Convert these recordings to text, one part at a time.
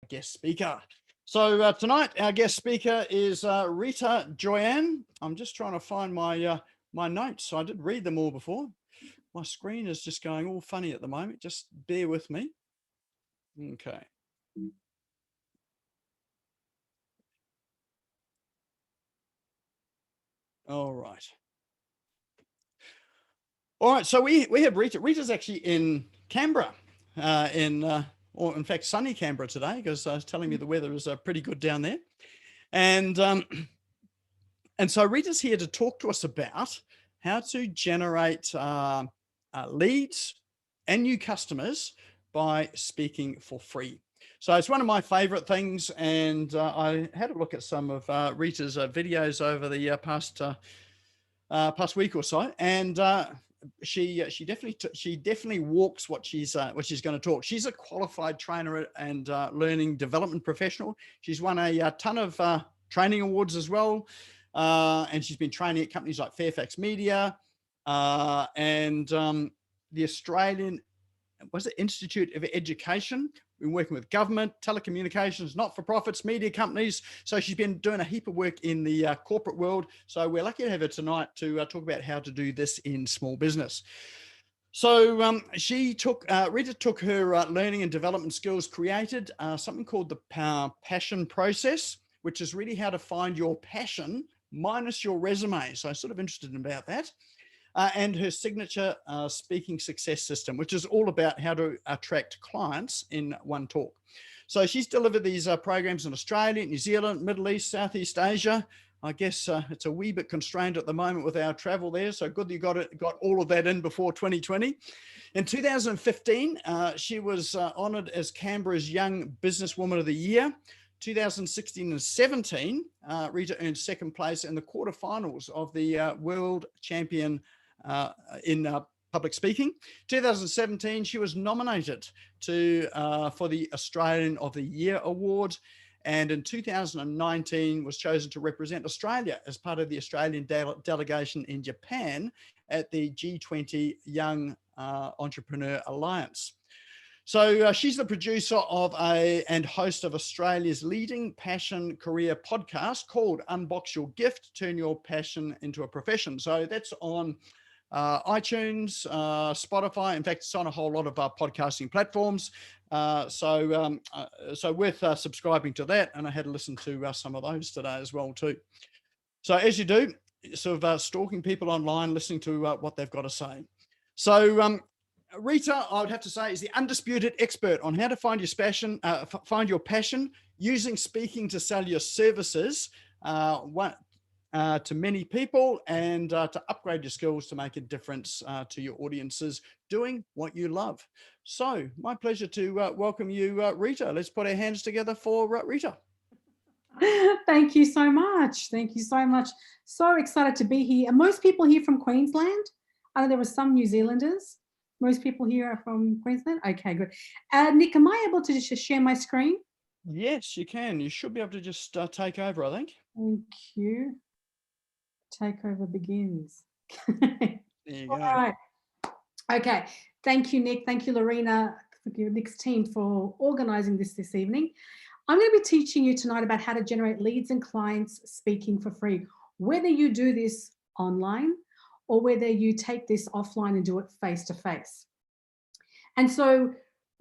guest speaker. So tonight our guest speaker is Rita Joyan. I'm just trying to find my my notes. So I did read them all before. My screen is just going all funny at the moment. Just bear with me. Okay. All right. All right. So we have Rita. Rita's actually in Canberra, or in fact sunny Canberra today, because I was telling me the weather is pretty good down there. And so Rita's here to talk to us about how to generate leads and new customers by speaking for free. So it's one of my favorite things, and I had a look at some of Rita's videos over the past week or so, and she definitely walks what she's going to talk. She's a qualified trainer and learning development professional. She's won a ton of training awards as well, and she's been training at companies like Fairfax Media and the Australian Institute of Education. Been working with government, telecommunications, not-for-profits, media companies. So she's been doing a heap of work in the corporate world. So we're lucky to have her tonight to talk about how to do this in small business. So Rita took her learning and development skills, created something called the passion process, which is really how to find your passion minus your resume. So I'm sort of interested about that. And her signature speaking success system, which is all about how to attract clients in one talk. So she's delivered these programs in Australia, New Zealand, Middle East, Southeast Asia. I guess it's a wee bit constrained at the moment with our travel there. So good that you got all of that in before 2020. In 2015, she was honored as Canberra's Young Businesswoman of the Year. 2016 and 17, Rita earned second place in the quarterfinals of the World Champion in public speaking. 2017, she was nominated for the Australian of the Year award, and in 2019 was chosen to represent Australia as part of the Australian delegation in Japan at the G20 Young Entrepreneur Alliance. So she's the producer of and host of Australia's leading passion career podcast called Unbox Your Gift, Turn Your Passion into a Profession. So that's on iTunes, Spotify. In fact, it's on a whole lot of podcasting platforms. So worth subscribing to that. And I had to listen to some of those today as well too. So as you do, sort of stalking people online, listening to what they've got to say. So Rita, I would have to say, is the undisputed expert on how to find your passion using speaking to sell your services to many people and to upgrade your skills to make a difference to your audiences, doing what you love. So my pleasure to welcome you, Rita. Let's put our hands together for Rita. Thank you so much. Thank you so much. So excited to be here. Are most people here from Queensland? I know there were some New Zealanders. Most people here are from Queensland? Okay, good. Nick, am I able to just share my screen? Yes, you can. You should be able to just take over, I think. Thank you. Takeover begins. There you go. All right. Okay. Thank you, Nick. Thank you, Lorena, Nick's team, for organising this evening. I'm going to be teaching you tonight about how to generate leads and clients speaking for free, whether you do this online or whether you take this offline and do it face-to-face. And so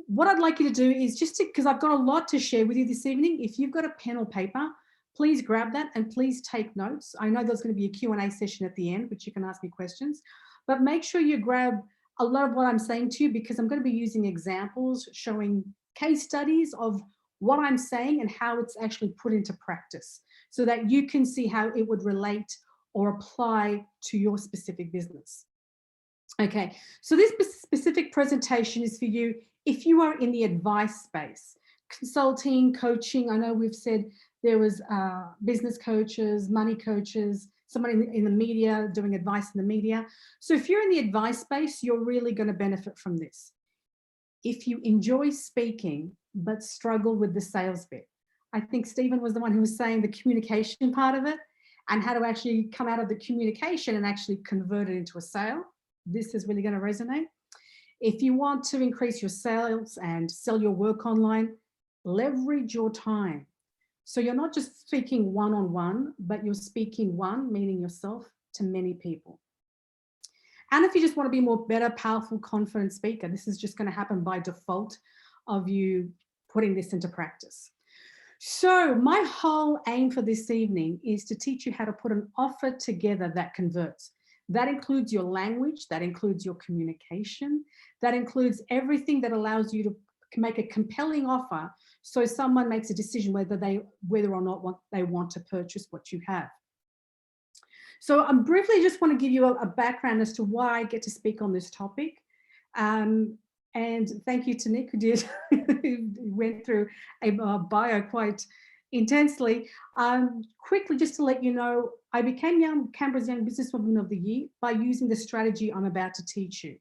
what I'd like you to do is because I've got a lot to share with you this evening, if you've got a pen or paper, please grab that and please take notes. I know there's going to be a Q&A session at the end, which you can ask me questions, but make sure you grab a lot of what I'm saying to you, because I'm going to be using examples showing case studies of what I'm saying and how it's actually put into practice so that you can see how it would relate or apply to your specific business. Okay, so this specific presentation is for you if you are in the advice space, consulting, coaching. I know we've said there was business coaches, money coaches, somebody in the media doing advice in the media. So if you're in the advice space, you're really going to benefit from this. If you enjoy speaking but struggle with the sales bit, I think Stephen was the one who was saying the communication part of it and how to actually come out of the communication and actually convert it into a sale. This is really going to resonate. If you want to increase your sales and sell your work online, Leverage your time. So you're not just speaking one-on-one, but you're speaking one, meaning yourself, to many people. And if you just want to be more better, powerful, confident speaker, this is just going to happen by default of you putting this into practice. So my whole aim for this evening is to teach you how to put an offer together that converts. That includes your language, that includes your communication, that includes everything that allows you to make a compelling offer so someone makes a decision whether or not they want to purchase what you have. So I briefly just want to give you a background as to why I get to speak on this topic. And thank you to Nick, who went through a bio quite intensely. Quickly, just to let you know, I became Canberra's Young Businesswoman of the Year by using the strategy I'm about to teach you.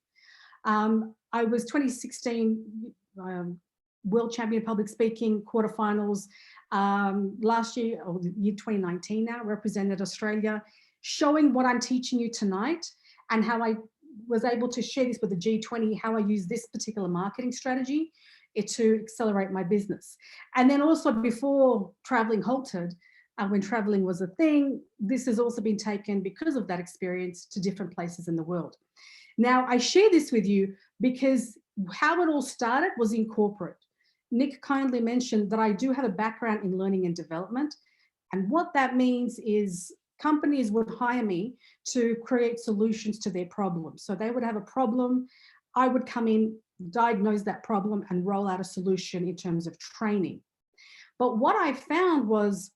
I was 2016 World Champion Public Speaking quarterfinals. Last year, or the year 2019 now, represented Australia, showing what I'm teaching you tonight and how I was able to share this with the G20, how I use this particular marketing strategy to accelerate my business. And then also before traveling halted, when traveling was a thing, this has also been taken because of that experience to different places in the world. Now, I share this with you because how it all started was in corporate. Nick kindly mentioned that I do have a background in learning and development. And what that means is companies would hire me to create solutions to their problems. So they would have a problem, I would come in, diagnose that problem and roll out a solution in terms of training. But what I found was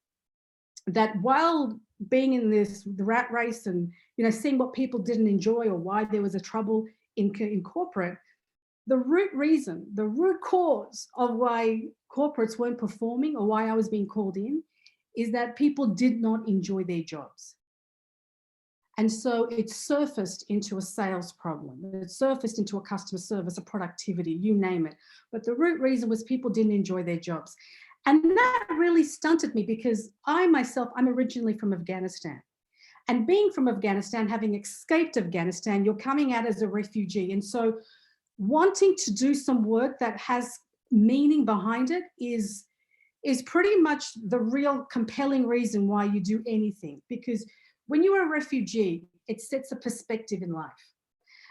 that while being in the rat race and seeing what people didn't enjoy or why there was a trouble in corporate, the root cause of why corporates weren't performing or why I was being called in is that people did not enjoy their jobs. And so it surfaced into a sales problem. It surfaced into a customer service, a productivity, you name it. But the root reason was people didn't enjoy their jobs. And that really stunted me because I'm originally from Afghanistan. And being from Afghanistan, having escaped Afghanistan, you're coming out as a refugee. And so wanting to do some work that has meaning behind it is pretty much the real compelling reason why you do anything. Because when you're a refugee, it sets a perspective in life.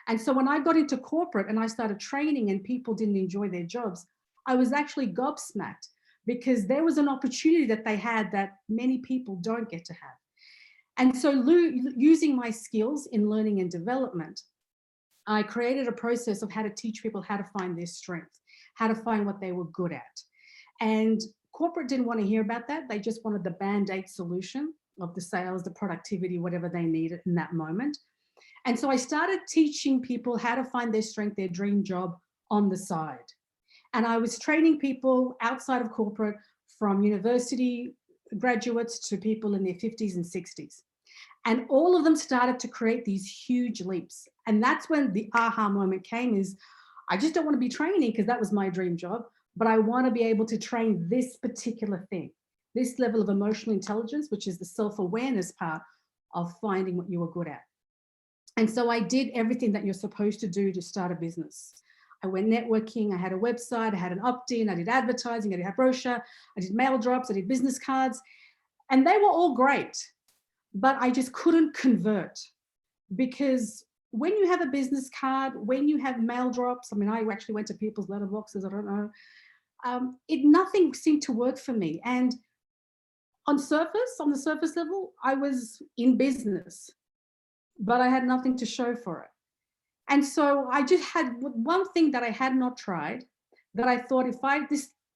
And so when I got into corporate and I started training and people didn't enjoy their jobs, I was actually gobsmacked because there was an opportunity that they had that many people don't get to have. And so using my skills in learning and development, I created a process of how to teach people how to find their strength, how to find what they were good at. And corporate didn't want to hear about that. They just wanted the band-aid solution of the sales, the productivity, whatever they needed in that moment. And so I started teaching people how to find their strength, their dream job on the side. And I was training people outside of corporate, from university graduates to people in their 50s and 60s. And all of them started to create these huge leaps. And that's when the aha moment came is, I just don't want to be training because that was my dream job, but I want to be able to train this particular thing, this level of emotional intelligence, which is the self-awareness part of finding what you are good at. And so I did everything that you're supposed to do to start a business. I went networking, I had a website, I had an opt-in, I did advertising, I did a brochure, I did mail drops, I did business cards, and they were all great, but I just couldn't convert because when you have a business card, when you have mail drops, I mean, I actually went to people's letterboxes, I don't know, nothing seemed to work for me. And on the surface level, I was in business, but I had nothing to show for it. And so I just had one thing that I had not tried, that I thought if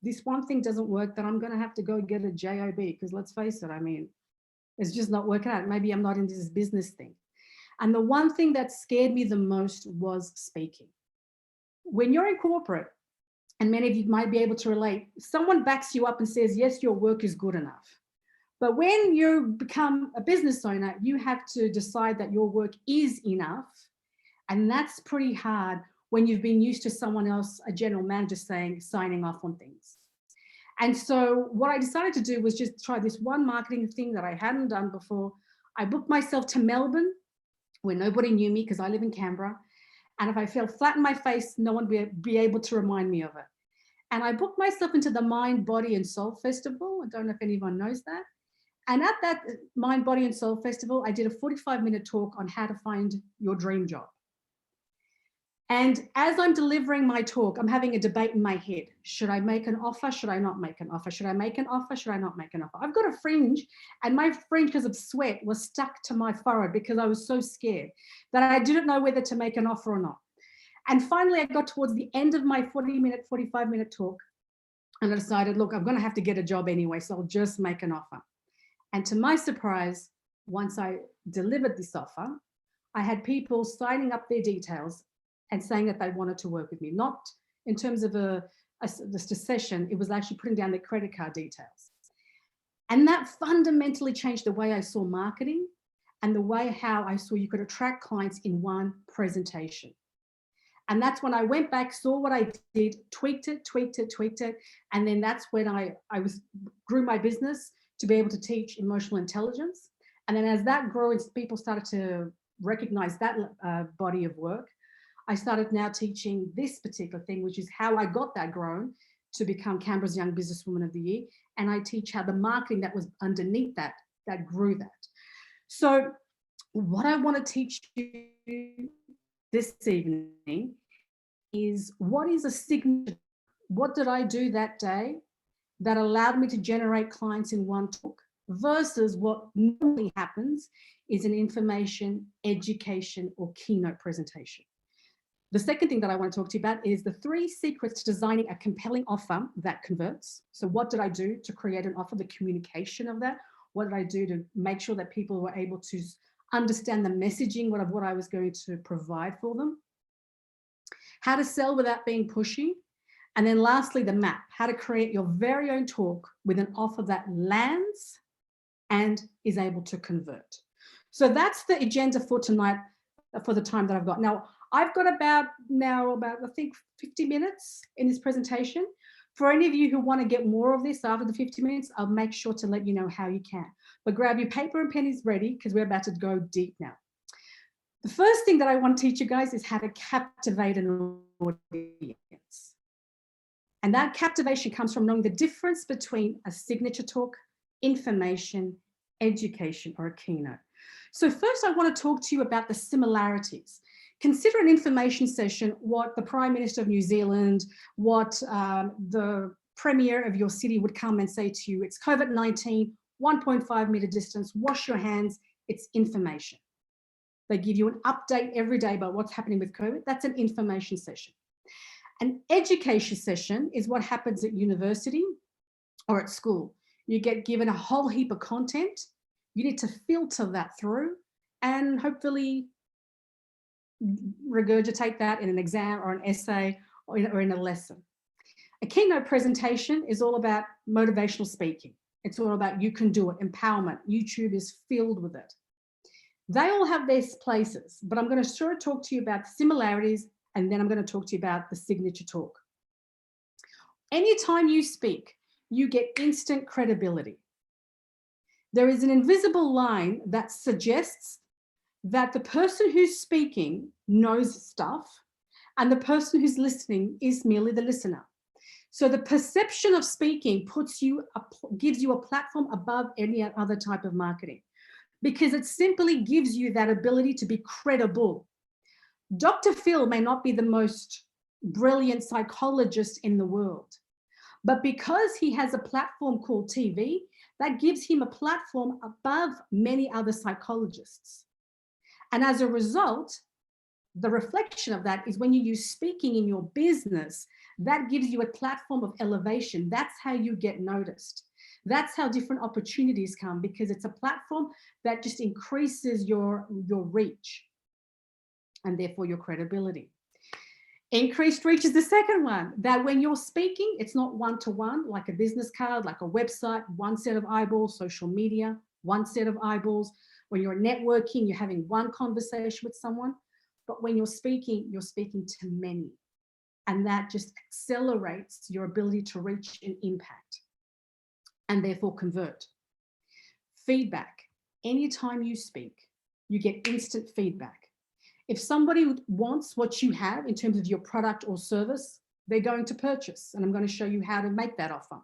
this one thing doesn't work, then I'm going to have to go get a job, because let's face it, I mean, it's just not working out. Maybe I'm not in this business thing. And the one thing that scared me the most was speaking. When you're in corporate, and many of you might be able to relate, someone backs you up and says, yes, your work is good enough. But when you become a business owner, you have to decide that your work is enough. And that's pretty hard when you've been used to someone else, a general manager, signing off on things. And so what I decided to do was just try this one marketing thing that I hadn't done before. I booked myself to Melbourne, where nobody knew me because I live in Canberra. And if I fell flat in my face, no one would be able to remind me of it. And I booked myself into the Mind, Body and Soul Festival. I don't know if anyone knows that. And at that Mind, Body and Soul Festival, I did a 45-minute talk on how to find your dream job. And as I'm delivering my talk, I'm having a debate in my head. Should I make an offer? Should I not make an offer? Should I make an offer? Should I not make an offer? I've got a fringe, and my fringe, because of sweat, was stuck to my forehead because I was so scared that I didn't know whether to make an offer or not. And finally, I got towards the end of my 45-minute talk, and I decided, look, I'm going to have to get a job anyway, so I'll just make an offer. And to my surprise, once I delivered this offer, I had people signing up their details and saying that they wanted to work with me, not in terms of just a session, it was actually putting down their credit card details. And that fundamentally changed the way I saw marketing and the way how I saw you could attract clients in one presentation. And that's when I went back, saw what I did, tweaked it. And then that's when I grew my business to be able to teach emotional intelligence. And then as that grew and people started to recognize that body of work, I started now teaching this particular thing, which is how I got that grown to become Canberra's Young Businesswoman of the Year. And I teach how the marketing that was underneath that grew that. So what I want to teach you this evening is, what is a signature? What did I do that day that allowed me to generate clients in one talk versus what normally happens is an information, education, or keynote presentation. The second thing that I want to talk to you about is the 3 secrets to designing a compelling offer that converts. So what did I do to create an offer, the communication of that? What did I do to make sure that people were able to understand the messaging of what I was going to provide for them? How to sell without being pushy. And then lastly, the map, how to create your very own talk with an offer that lands and is able to convert. So that's the agenda for tonight, for the time that I've got. Now, I've got about I think 50 minutes in this presentation. For any of you who want to get more of this after the 50 minutes, I'll make sure to let you know how you can. But grab your paper and pen is ready because we're about to go deep now. The first thing that I want to teach you guys is how to captivate an audience. And that captivation comes from knowing the difference between a signature talk, information, education, or a keynote. So first I want to talk to you about the similarities. Consider an information session, what the Prime Minister of New Zealand, what the Premier of your city would come and say to you. It's COVID-19, 1.5 meter distance, wash your hands, it's information. They give you an update every day about what's happening with COVID. That's an information session. An education session is what happens at university or at school. You get given a whole heap of content. You need to filter that through and hopefully regurgitate that in an exam or an essay or in a lesson. A keynote presentation is all about motivational speaking. It's all about you can do it, empowerment. YouTube is filled with it. They all have their places, but I'm going to sort of talk to you about the similarities, and then I'm going to talk to you about the signature talk. Anytime you speak, you get instant credibility. There is an invisible line that suggests that the person who's speaking knows stuff and the person who's listening is merely the listener. So the perception of speaking gives you a platform above any other type of marketing, because it simply gives you that ability to be credible. Dr. Phil may not be the most brilliant psychologist in the world, but because he has a platform called TV, that gives him a platform above many other psychologists. And as a result, the reflection of that is when you use speaking in your business, that gives you a platform of elevation. That's how you get noticed. That's how different opportunities come, because it's a platform that just increases your reach and therefore your credibility. Increased reach is the second one, that when you're speaking, it's not one-to-one, like a business card, like a website, one set of eyeballs, social media, one set of eyeballs. When you're networking, you're having one conversation with someone, but when you're speaking to many. And that just accelerates your ability to reach and impact and therefore convert. Feedback. Anytime you speak, you get instant feedback. If somebody wants what you have in terms of your product or service, they're going to purchase, and I'm going to show you how to make that offer.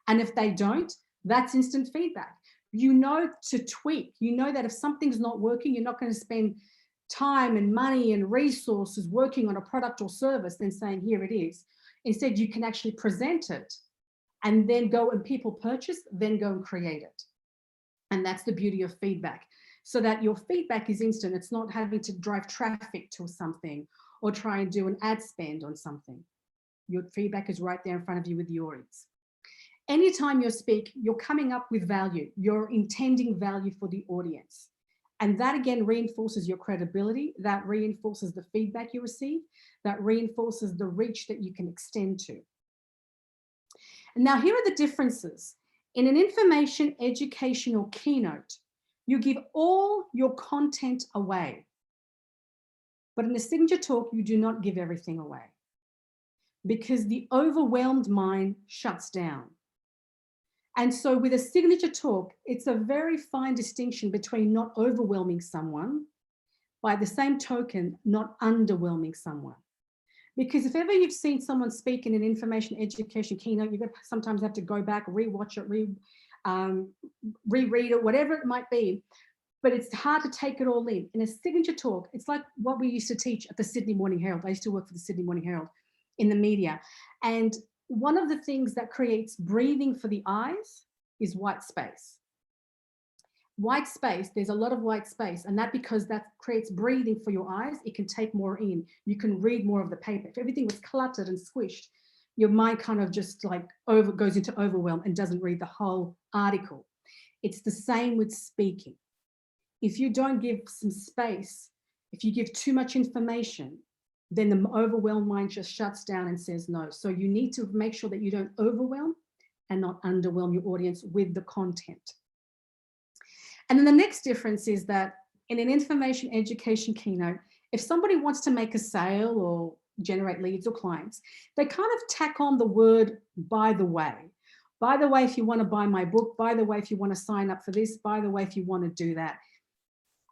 And if they don't, that's instant feedback. You know to tweak. You know that if something's not working, you're not going to spend time and money and resources working on a product or service, then saying, here it is. Instead, you can actually present it and then go and people purchase, then go and create it. And that's the beauty of feedback, so that your feedback is instant. It's not having to drive traffic to something or try and do an ad spend on something. Your feedback is right there in front of you with the audience. Anytime you speak, you're coming up with value. You're intending value for the audience. And that again reinforces your credibility. That reinforces the feedback you receive. That reinforces the reach that you can extend to. And now here are the differences. In an information educational keynote, you give all your content away. But in a signature talk, you do not give everything away, because the overwhelmed mind shuts down. And so with a signature talk, it's a very fine distinction between not overwhelming someone, by the same token, not underwhelming someone. Because if ever you've seen someone speak in an information education keynote, you sometimes have to go back, rewatch it, reread it, whatever it might be. But it's hard to take it all in. In a signature talk, it's like what we used to teach at the Sydney Morning Herald. I used to work for the Sydney Morning Herald in the media. And one of the things that creates breathing for the eyes is white space. White space, there's a lot of white space, and that because that creates breathing for your eyes, it can take more in. You can read more of the paper. If everything was cluttered and squished, your mind kind of just like goes into overwhelm and doesn't read the whole article. It's the same with speaking. If you don't give some space, if you give too much information, then the overwhelmed mind just shuts down and says no. So you need to make sure that you don't overwhelm and not underwhelm your audience with the content. And then the next difference is that in an information education keynote, if somebody wants to make a sale or generate leads or clients, they kind of tack on the word, by the way. By the way, if you want to buy my book, by the way, if you want to sign up for this, by the way, if you want to do that.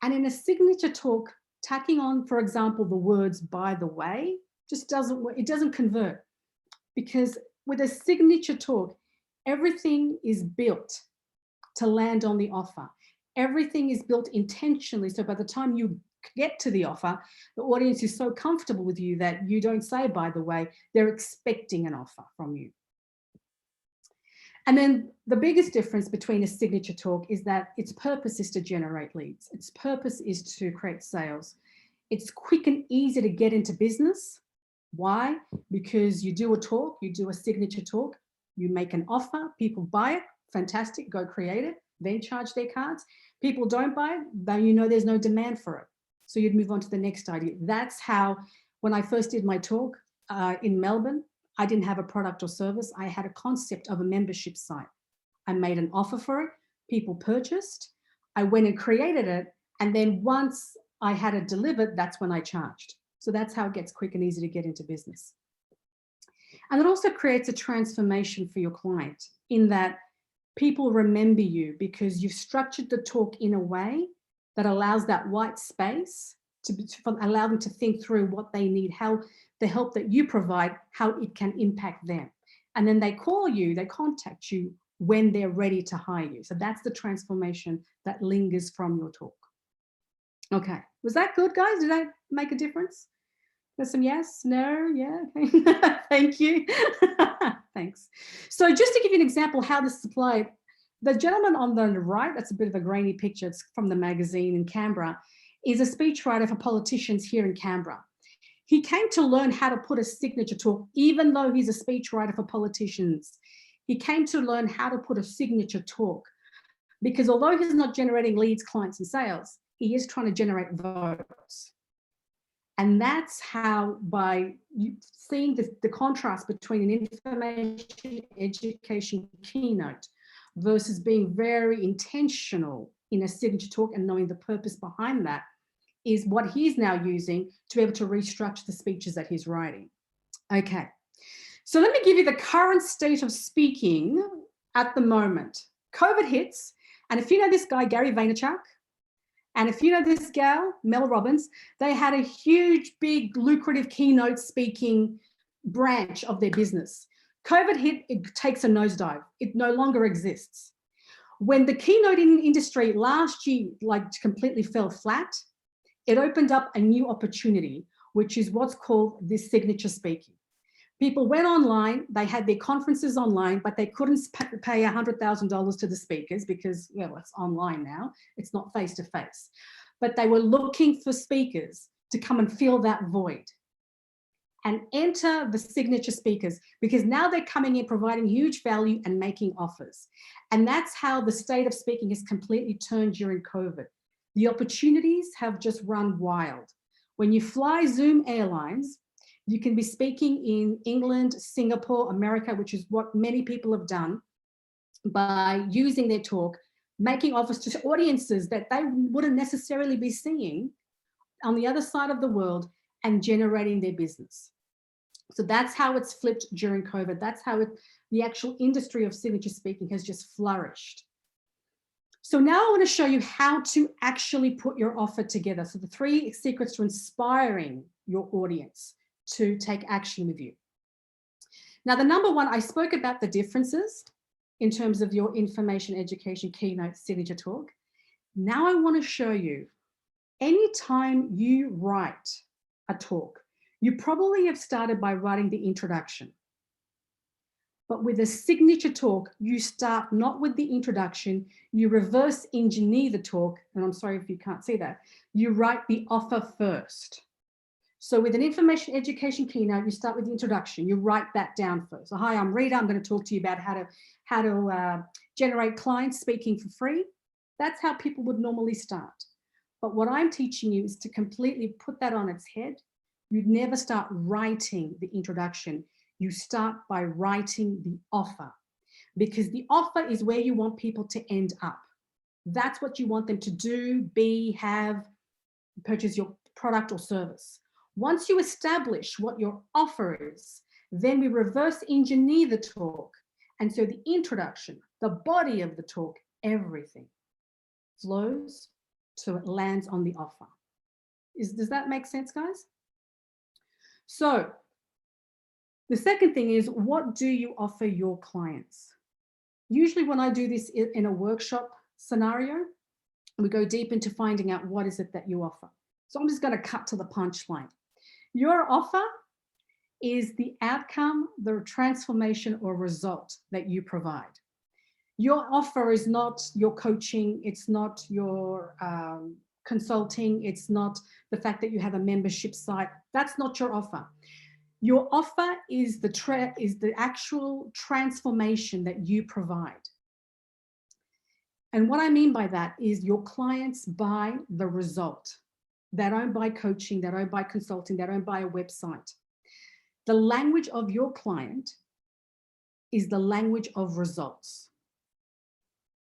And in a signature talk, tacking on, for example, the words, by the way, just doesn't work. It doesn't convert, because with a signature talk, everything is built to land on the offer. Everything is built intentionally. So by the time you get to the offer, the audience is so comfortable with you that you don't say, by the way, they're expecting an offer from you. And then the biggest difference between a signature talk is that its purpose is to generate leads. Its purpose is to create sales. It's quick and easy to get into business. Why? Because you do a talk, you do a signature talk, you make an offer, people buy it, fantastic, go create it, then charge their cards. People don't buy it, then you know there's no demand for it. So you'd move on to the next idea. That's how, when I first did my talk in Melbourne, I didn't have a product or service. I had a concept of a membership site. I made an offer for it. People purchased. I went and created it. And then once I had it delivered, that's when I charged. So that's how it gets quick and easy to get into business. And it also creates a transformation for your client, in that people remember you because you've structured the talk in a way that allows that white space to allow them to think through what they need, how the help that you provide, how it can impact them. And then they call you, they contact you when they're ready to hire you. So that's the transformation that lingers from your talk. Okay, was that good, guys? Did that make a difference? There's some yes, no, yeah, okay. Thank you. Thanks. So just to give you an example how this is applied, the gentleman on the right, that's a bit of a grainy picture, it's from the magazine in Canberra, is a speechwriter for politicians here in Canberra. He came to learn how to put a signature talk, even though he's a speechwriter for politicians. He came to learn how to put a signature talk, because although he's not generating leads, clients, and sales, he is trying to generate votes. And that's how, by seeing the contrast between an information education keynote versus being very intentional in a signature talk and knowing the purpose behind that, is what he's now using to be able to restructure the speeches that he's writing. Okay, so let me give you the current state of speaking at the moment. COVID hits, and if you know this guy, Gary Vaynerchuk, and if you know this gal, Mel Robbins, they had a huge, big, lucrative keynote speaking branch of their business. COVID hit, it takes a nosedive. It no longer exists. When the keynoting industry last year completely fell flat, it opened up a new opportunity, which is what's called this signature speaking. People went online, they had their conferences online, but they couldn't pay $100,000 to the speakers because, well, it's online now, it's not face-to-face. But they were looking for speakers to come and fill that void. And enter the signature speakers, because now they're coming in providing huge value and making offers. And that's how the state of speaking has completely turned during COVID. The opportunities have just run wild. When you fly Zoom Airlines, you can be speaking in England, Singapore, America, which is what many people have done by using their talk, making offers to audiences that they wouldn't necessarily be seeing on the other side of the world and generating their business. So that's how it's flipped during COVID. That's how the actual industry of signature speaking has just flourished. So now I want to show you how to actually put your offer together. So the 3 secrets to inspiring your audience to take action with you. Now, the number one, I spoke about the differences in terms of your information, education, keynote, signature talk. Now I want to show you, anytime you write a talk, you probably have started by writing the introduction. But with a signature talk, you start not with the introduction, you reverse engineer the talk, and I'm sorry if you can't see that, you write the offer first. So with an information education keynote, you start with the introduction, you write that down first. So hi, I'm Rita, I'm going to talk to you about how to generate clients speaking for free. That's how people would normally start. But what I'm teaching you is to completely put that on its head. You'd never start writing the introduction. You start by writing the offer, because the offer is where you want people to end up. That's what you want them to do, be, have, purchase your product or service. Once you establish what your offer is, then we reverse engineer the talk. And so the introduction, the body of the talk, everything flows so it lands on the offer. Does that make sense, guys? So the second thing is, what do you offer your clients? Usually when I do this in a workshop scenario, we go deep into finding out what is it that you offer. So I'm just going to cut to the punchline. Your offer is the outcome, the transformation or result that you provide. Your offer is not your coaching, it's not your consulting, it's not the fact that you have a membership site. That's not your offer. Your offer is the actual transformation that you provide. And what I mean by that is your clients buy the result. They don't buy coaching, they don't buy consulting, they don't buy a website. The language of your client is the language of results.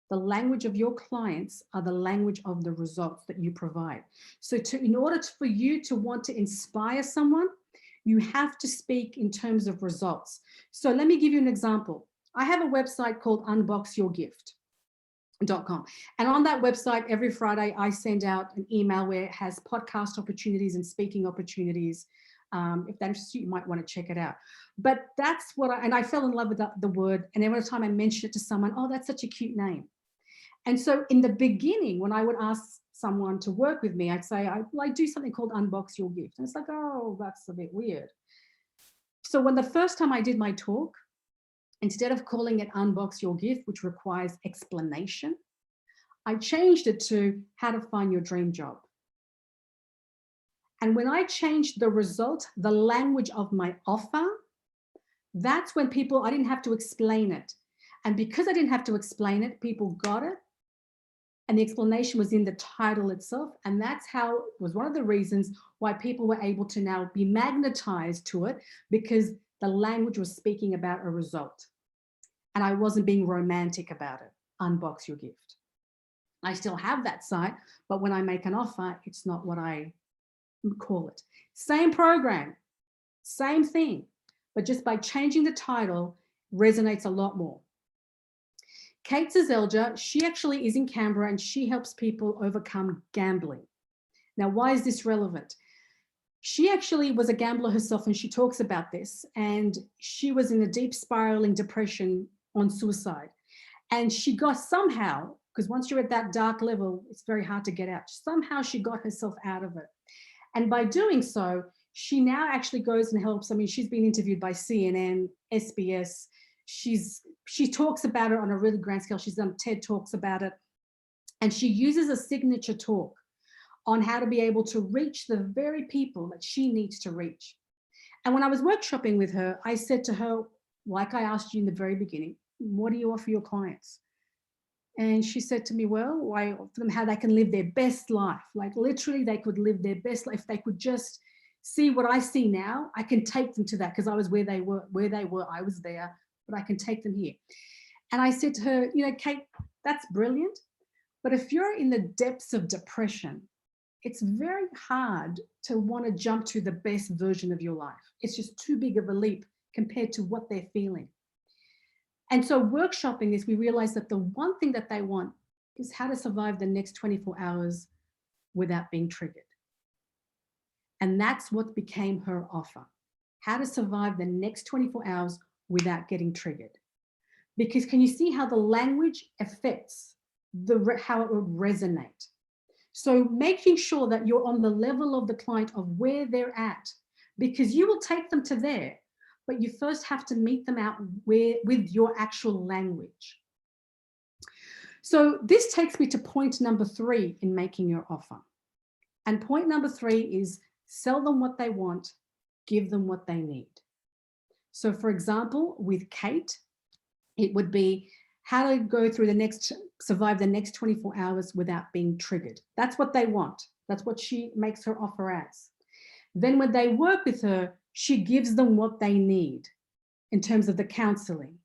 The language of your clients are the language of the results that you provide. So in order for you to want to inspire someone, you have to speak in terms of results. So let me give you an example. I have a website called unboxyourgift.com. And on that website, every Friday, I send out an email where it has podcast opportunities and speaking opportunities. If that interests you, you might want to check it out. But that's what I fell in love with the word. And every time I mention it to someone, oh, that's such a cute name. And so in the beginning, when I would ask someone to work with me, I'd say, I do something called Unbox Your Gift. And it's like, oh, that's a bit weird. So when the first time I did my talk, instead of calling it Unbox Your Gift, which requires explanation, I changed it to How to Find Your Dream Job. And when I changed the result, the language of my offer, that's when I didn't have to explain it. And because I didn't have to explain it, people got it. And the explanation was in the title itself. And that's how it was one of the reasons why people were able to now be magnetized to it, because the language was speaking about a result. And I wasn't being romantic about it. Unbox Your Gift. I still have that site, but when I make an offer, it's not what I call it. Same program, same thing, but just by changing the title resonates a lot more. Kate Zazelja, she actually is in Canberra and she helps people overcome gambling. Now, why is this relevant? She actually was a gambler herself, and she talks about this. And she was in a deep spiraling depression on suicide. And she got somehow, because once you're at that dark level, it's very hard to get out. Somehow she got herself out of it. And by doing so, she now actually goes and helps. I mean, she's been interviewed by CNN, SBS. She talks about it on a really grand scale. She's done TED Talks about it. And she uses a signature talk on how to be able to reach the very people that she needs to reach. And when I was workshopping with her, I said to her, like I asked you in the very beginning, what do you offer your clients? And she said to me, well, I offer them how they can live their best life. Like literally they could live their best life. If they could just see what I see now, I can take them to that, because I was where they were, I was there, but I can take them here. And I said to her, you know, Kate, that's brilliant. But if you're in the depths of depression, it's very hard to want to jump to the best version of your life. It's just too big of a leap compared to what they're feeling. And so workshopping this, we realized that the one thing that they want is how to survive the next 24 hours without being triggered. And that's what became her offer. How to survive the next 24 hours without getting triggered. Because can you see how the language affects how it would resonate? So making sure that you're on the level of the client of where they're at, because you will take them to there, but you first have to meet them out with your actual language. So this takes me to point number 3 in making your offer. And point number 3 is sell them what they want, give them what they need. So for example, with Kate, it would be how to go through survive the next 24 hours without being triggered. That's what they want. That's what she makes her offer as. Then when they work with her, she gives them what they need in terms of the counseling,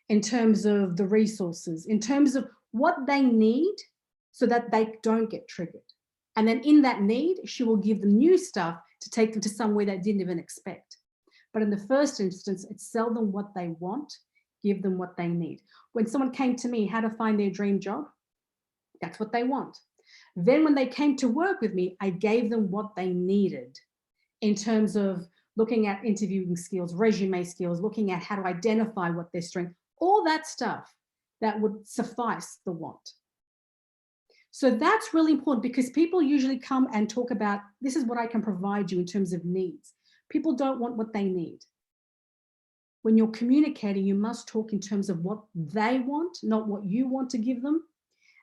in terms of the resources, in terms of what they need so that they don't get triggered. And then in that need, she will give them new stuff to take them to somewhere they didn't even expect. But in the first instance, it's sell them what they want, give them what they need. When someone came to me, how to find their dream job, that's what they want. Then when they came to work with me, I gave them what they needed in terms of looking at interviewing skills, resume skills, looking at how to identify what their strength, all that stuff that would suffice the want. So that's really important, because people usually come and talk about, this is what I can provide you in terms of needs. People don't want what they need. When you're communicating, you must talk in terms of what they want, not what you want to give them.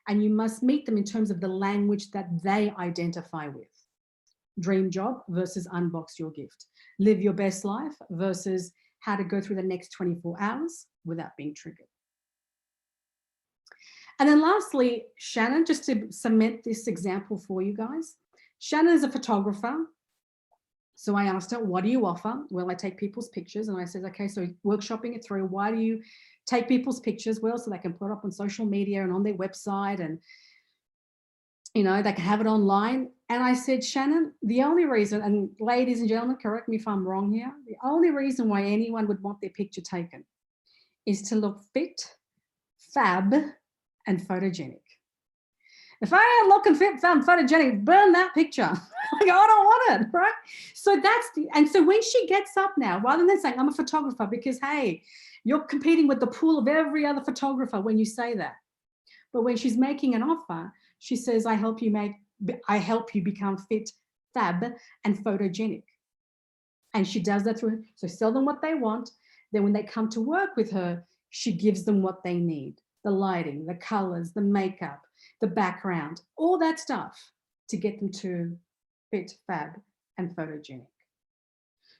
And you must meet them in terms of the language that they identify with. Dream job versus unbox your gift. Live your best life versus how to go through the next 24 hours without being triggered. And then lastly, Shannon, just to cement this example for you guys. Shannon is a photographer. So I asked her, what do you offer? Well, I take people's pictures. And I said, okay, so workshopping it through, why do you take people's pictures? Well, so they can put it up on social media and on their website, and you know, they can have it online. And I said, Shannon, the only reason, and ladies and gentlemen, correct me if I'm wrong here, the only reason why anyone would want their picture taken is to look fit, fab, and photogenic. If I ain't looking fit, fab, and photogenic, burn that picture. Like, I don't want it, right? So and so when she gets up now, rather than saying, I'm a photographer, because hey, you're competing with the pool of every other photographer when you say that. But when she's making an offer, she says, I help you become fit, fab, and photogenic. And she does that through, so sell them what they want. Then when they come to work with her, she gives them what they need. The lighting, the colors, the makeup, the background, all that stuff to get them to fit, fab, and photogenic.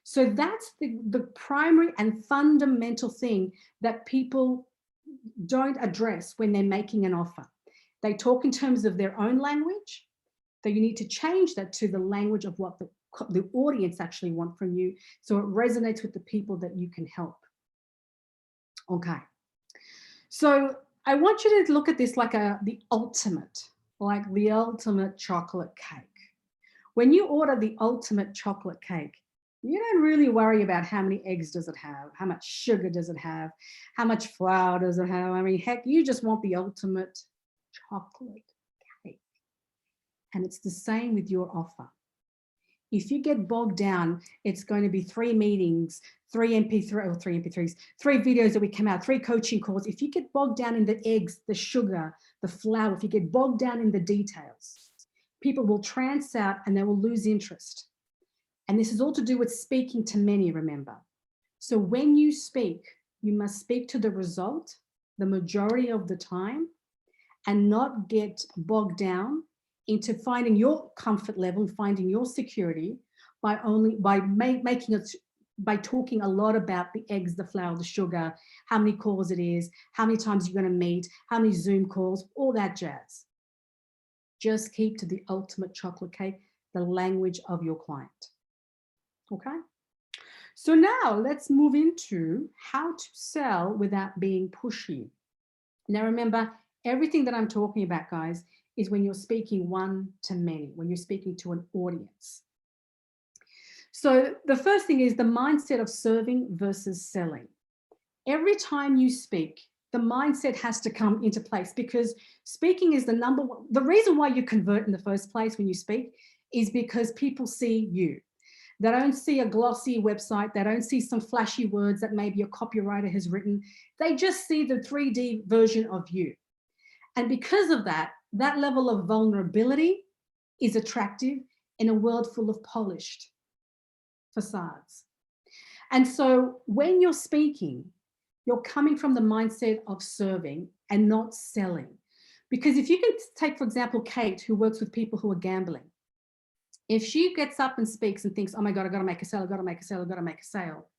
So that's the primary and fundamental thing that people don't address when they're making an offer. They talk in terms of their own language. So you need to change that to the language of what the audience actually want from you, so it resonates with the people that you can help. Okay. So I want you to look at this like the ultimate chocolate cake. When you order the ultimate chocolate cake, you don't really worry about how many eggs does it have, how much sugar does it have, how much flour does it have. I mean, heck, you just want the ultimate chocolate cake. And it's the same with your offer. If you get bogged down, it's going to be 3 meetings, 3 MP3s, 3 videos that we come out, 3 coaching calls. If you get bogged down in the eggs, the sugar, the flour, if you get bogged down in the details, people will trance out and they will lose interest. And this is all to do with speaking to many, remember. So when you speak, you must speak to the result the majority of the time and not get bogged down into finding your comfort level, finding your security by talking a lot about the eggs, the flour, the sugar, how many calls it is, how many times you're going to meet, how many Zoom calls, all that jazz. Just keep to the ultimate chocolate cake, the language of your client. Okay? So now let's move into how to sell without being pushy. Now remember, everything that I'm talking about, guys, is when you're speaking one to many, when you're speaking to an audience. So the first thing is the mindset of serving versus selling. Every time you speak, the mindset has to come into place, because speaking is the reason why you convert in the first place when you speak is because people see you. They don't see a glossy website. They don't see some flashy words that maybe a copywriter has written. They just see the 3D version of you. And because of that, that level of vulnerability is attractive in a world full of polished facades. And so when you're speaking, you're coming from the mindset of serving and not selling. Because if you can take, for example, Kate, who works with people who are gambling, if she gets up and speaks and thinks, oh my God, I've got to make a sale, I've got to make a sale, I've got to make a sale,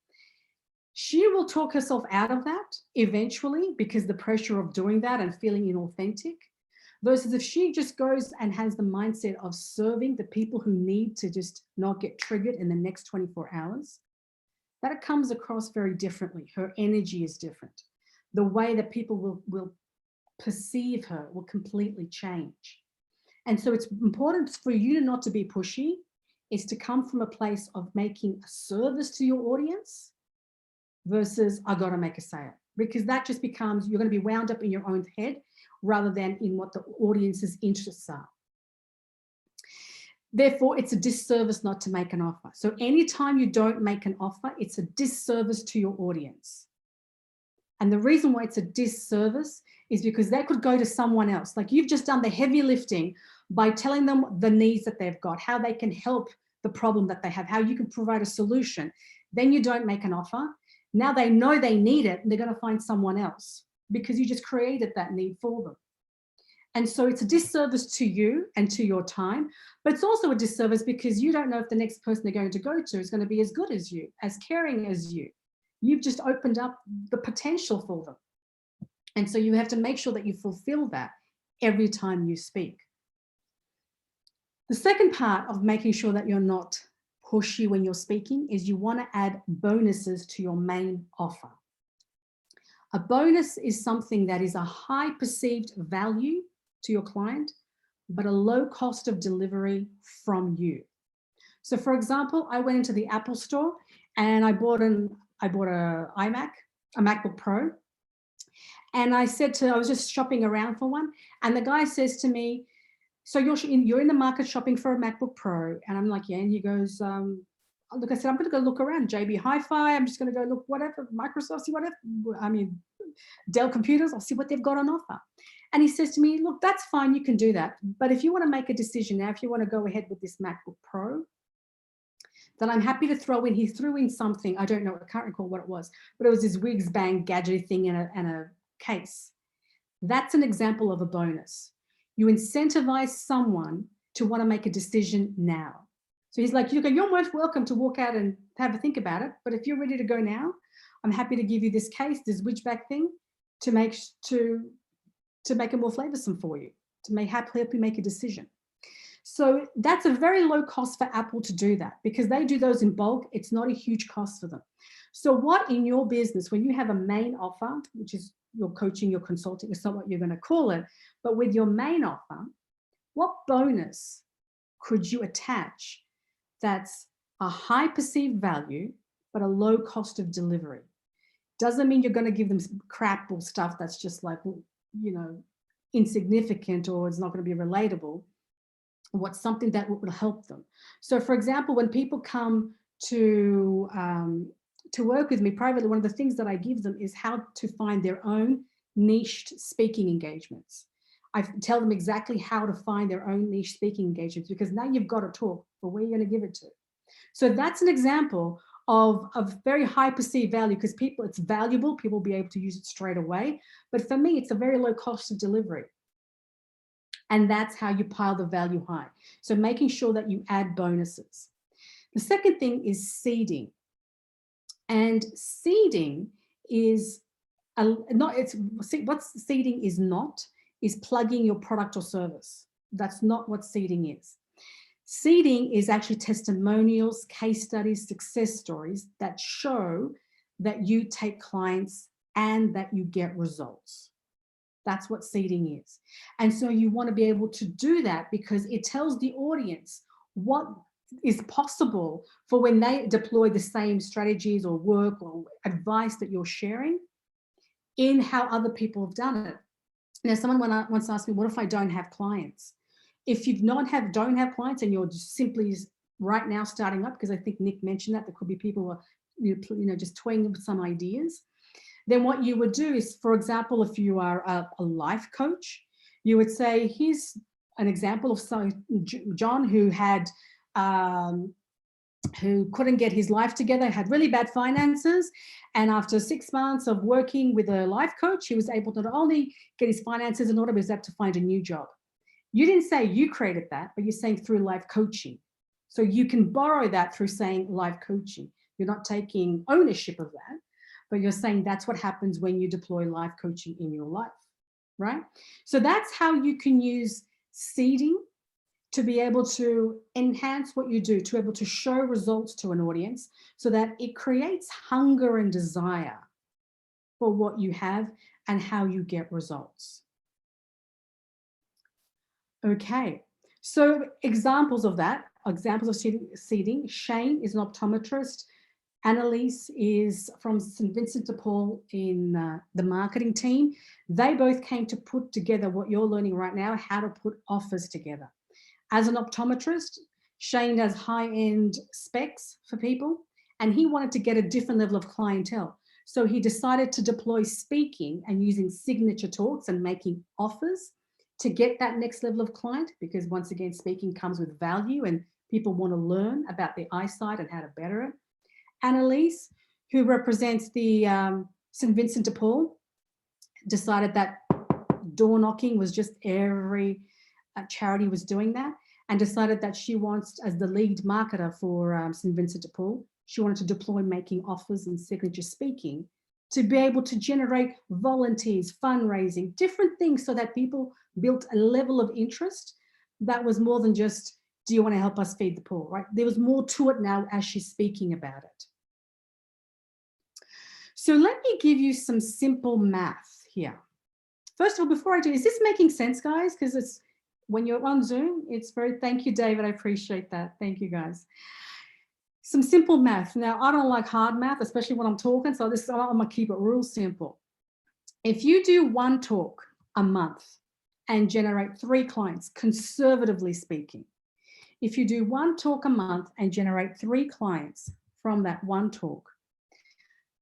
she will talk herself out of that eventually because the pressure of doing that and feeling inauthentic. Versus if she just goes and has the mindset of serving the people who need to just not get triggered in the next 24 hours, that comes across very differently. Her energy is different. The way that people will perceive her will completely change. And so it's important for you not to be pushy, is to come from a place of making a service to your audience versus I got to make a sale, because that just becomes, you're going to be wound up in your own head rather than in what the audience's interests are. Therefore, it's a disservice not to make an offer. So anytime you don't make an offer, it's a disservice to your audience. And the reason why it's a disservice is because they could go to someone else. Like you've just done the heavy lifting by telling them the needs that they've got, how they can help the problem that they have, how you can provide a solution. Then you don't make an offer. Now they know they need it and they're going to find someone else because you just created that need for them. And so it's a disservice to you and to your time, but it's also a disservice because you don't know if the next person they're going to go to is going to be as good as you, as caring as you. You've just opened up the potential for them. And so you have to make sure that you fulfill that every time you speak. The second part of making sure that you're not pushy when you're speaking is you want to add bonuses to your main offer. A bonus is something that is a high perceived value to your client, but a low cost of delivery from you. So for example, I went into the Apple store and I bought a iMac, a MacBook Pro. And I was just shopping around for one. And the guy says to me, so you're in the market shopping for a MacBook Pro. And I'm like, yeah. And he goes, look, I said, I'm going to go look around JB Hi-Fi. I'm just going to go look, whatever, Microsoft, see whatever. I mean, Dell computers, I'll see what they've got on offer. And he says to me, look, that's fine. You can do that. But if you want to make a decision now, if you want to go ahead with this MacBook Pro, then I'm happy to throw in, he threw in something, I don't know, I can't recall what it was, but it was this Wigs Bang gadget thing and a case. That's an example of a bonus. You incentivize someone to want to make a decision now. So he's like, you're most welcome to walk out and have a think about it. But if you're ready to go now, I'm happy to give you this case, this Widgeback thing, to make it more flavorsome for you, to help you make a decision. So that's a very low cost for Apple to do that because they do those in bulk. It's not a huge cost for them. So what in your business, when you have a main offer, which is your coaching, your consulting, it's not what you're going to call it, but with your main offer, what bonus could you attach that's a high perceived value, but a low cost of delivery? Doesn't mean you're going to give them crap or stuff that's just like, insignificant or it's not going to be relatable. what's something that will help them. So for example, when people come to work with me privately, one of the things that I give them is how to find their own niched speaking engagements. I tell them exactly how to find their own niche speaking engagements, because now you've got to talk, but where are you going to give it to? So that's an example of very high perceived value, because people, it's valuable, people will be able to use it straight away. But for me, it's a very low cost of delivery. And that's how you pile the value high. So making sure that you add bonuses. The second thing is seeding. And seeding is what seeding is not, is plugging your product or service. That's not what seeding is. Seeding is actually testimonials, case studies, success stories that show that you take clients and that you get results. That's what seeding is. And so you want to be able to do that because it tells the audience what is possible for when they deploy the same strategies or work or advice that you're sharing in how other people have done it. Now, someone once asked me, what if I don't have clients? If you don't have clients and you're just simply right now starting up, because I think Nick mentioned that there could be people who are just toying with some ideas, then what you would do is, for example, if you are a life coach, you would say, here's an example of John who had who couldn't get his life together, had really bad finances. And after 6 months of working with a life coach, he was able to not only get his finances in order, but he was able to find a new job. You didn't say you created that, but you're saying through life coaching. So you can borrow that through saying life coaching. You're not taking ownership of that, but you're saying that's what happens when you deploy life coaching in your life, right? So that's how you can use seeding to be able to enhance what you do, to be able to show results to an audience so that it creates hunger and desire for what you have and how you get results. Okay, so examples of that, examples of seeding. Shane is an optometrist. Annalise is from St. Vincent de Paul in the marketing team. They both came to put together what you're learning right now, how to put offers together. As an optometrist, Shane does high-end specs for people, and he wanted to get a different level of clientele. So he decided to deploy speaking and using signature talks and making offers to get that next level of client, because once again, speaking comes with value and people want to learn about their eyesight and how to better it. Annalise, who represents the St. Vincent de Paul, decided that door knocking was just every charity was doing that, and decided that she wants, as the lead marketer for St. Vincent de Paul, she wanted to deploy making offers and signature speaking to be able to generate volunteers, fundraising, different things, so that people built a level of interest that was more than just, do you want to help us feed the poor, right? There was more to it now as she's speaking about it. So let me give you some simple math here. First of all, before I do, is this making sense, guys? Because it's, when you're on Zoom, it's very, thank you, David, I appreciate that. Thank you, guys. Some simple math. Now, I don't like hard math, especially when I'm talking, so I'm gonna keep it real simple. If you do one talk a month and generate 3 clients, conservatively speaking, if you do one talk a month and generate 3 clients from that one talk,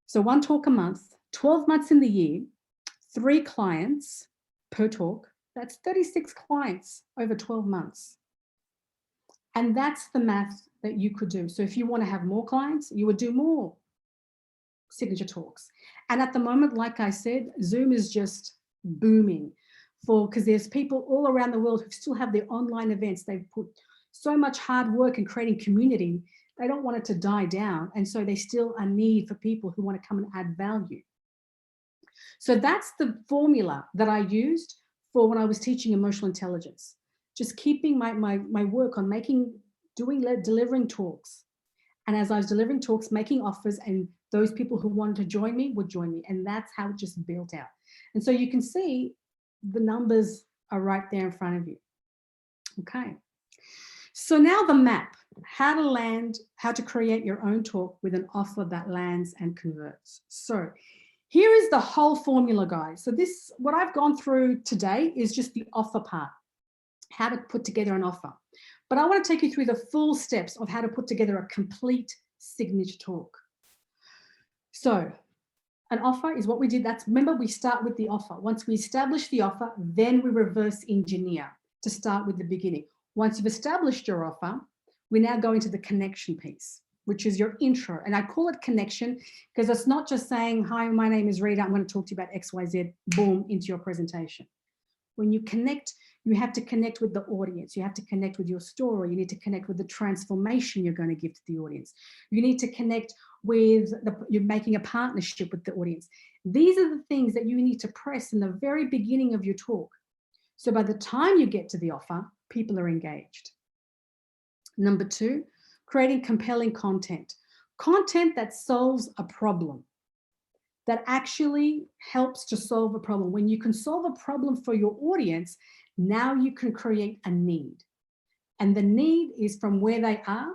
so one talk a month, 12 months in the year, 3 clients per talk, that's 36 clients over 12 months. And that's the math that you could do. So if you want to have more clients, you would do more signature talks. And at the moment, like I said, Zoom is just booming because there's people all around the world who still have their online events. They've put so much hard work in creating community. They don't want it to die down. And so they still a need for people who want to come and add value. So that's the formula that I used for when I was teaching emotional intelligence. Just keeping my work on delivering talks. And as I was delivering talks, making offers, and those people who wanted to join me would join me. And that's how it just built out. And so you can see the numbers are right there in front of you. Okay. So now the map, how to create your own talk with an offer that lands and converts. So here is the whole formula, guys. So this, what I've gone through today is just the offer part. how to put together an offer. But I want to take you through the full steps of how to put together a complete signature talk. So an offer is what we did. Remember, we start with the offer. Once we establish the offer, then we reverse engineer to start with the beginning. Once you've established your offer, we now go into the connection piece, which is your intro. And I call it connection because it's not just saying, hi, my name is Rita, I'm going to talk to you about XYZ, boom, into your presentation. When you connect, you have to connect with the audience. You have to connect with your story. You need to connect with the transformation you're going to give to the audience. You need to connect with you're making a partnership with the audience. These are the things that you need to press in the very beginning of your talk. So by the time you get to the offer, people are engaged. Number 2, creating compelling content. Content that solves a problem, that actually helps to solve a problem. When you can solve a problem for your audience, now you can create a need. And the need is from where they are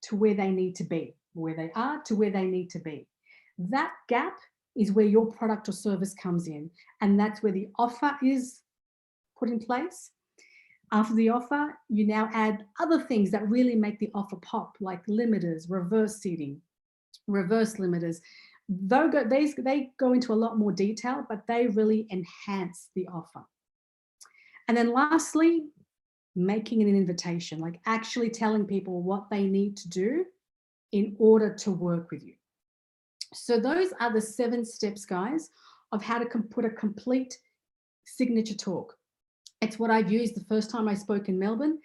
to where they need to be, where they are to where they need to be. That gap is where your product or service comes in. And that's where the offer is put in place. After the offer, you now add other things that really make the offer pop, like limiters, reverse seating, reverse limiters. They go into a lot more detail, but they really enhance the offer. And then lastly, making an invitation, like actually telling people what they need to do in order to work with you. So those are the 7 steps, guys, of how to put a complete signature talk. It's what I've used the first time I spoke in Melbourne.